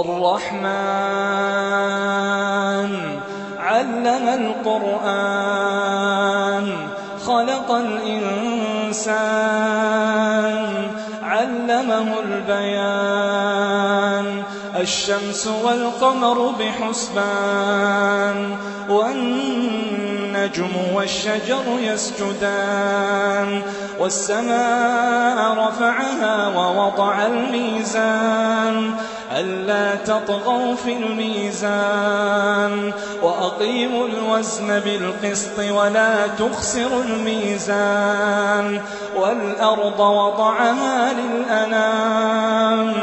الرحمن علم القرآن خلق الإنسان علمه البيان الشمس والقمر بحسبان والنجم والشجر يسجدان والسماء رفعها ووضع الميزان ألا تطغوا في الميزان وأقيموا الوزن بالقسط ولا تخسروا الميزان والأرض وضعها للأنام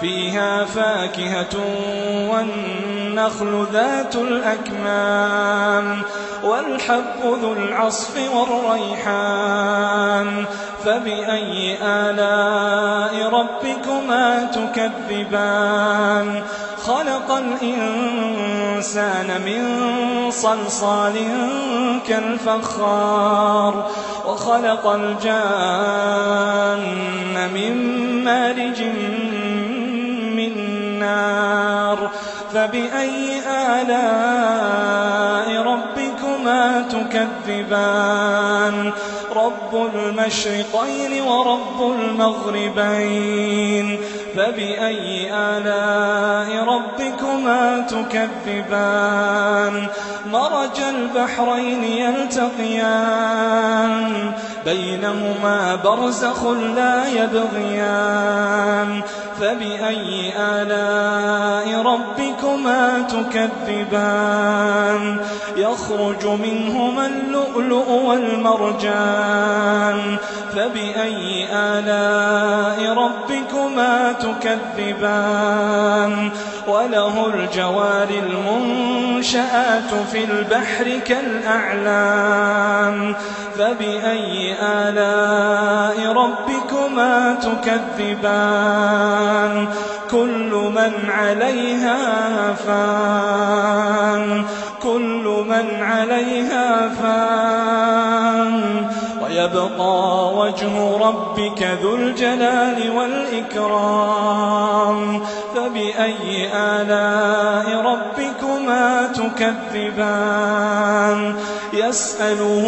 فيها فاكهة والنخل ذات الأكمام والحب ذو العصف والريحان فبأي آلاء ربكما تكذبان خلق الإنسان من صلصال كالفخار وخلق الجان من مارج من نار فبأي آلاء ربكما تكذبان رب المشرقين ورب المغربين فبأي آلاء ربكما تكذبان مرج البحرين يلتقيان بينهما برزخ لا يبغيان فبأي آلاء ربكما تكذبان يخرج منهما اللؤلؤ والمرجان فبأي آلاء ربكما تكذبان وله الجوار المنشآت في البحر كالأعلام فبأي آلاء ربكما تكذبان كل من عليها فان كل من عليها فان ويبقى وجه ربك ذو الجلال والإكرام فبأي آلاء ربكما تكذبان يسأله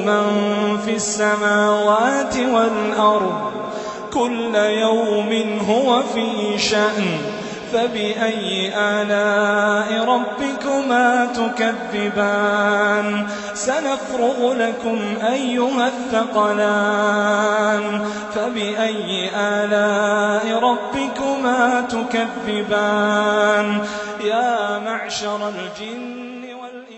من في السماوات والأرض كل يوم هو في شأن فبأي آلاء ربكما تكذبان سنفرغ لكم أيها الثقلان فبأي آلاء ربكما تكذبان يا معشر الجن والإنس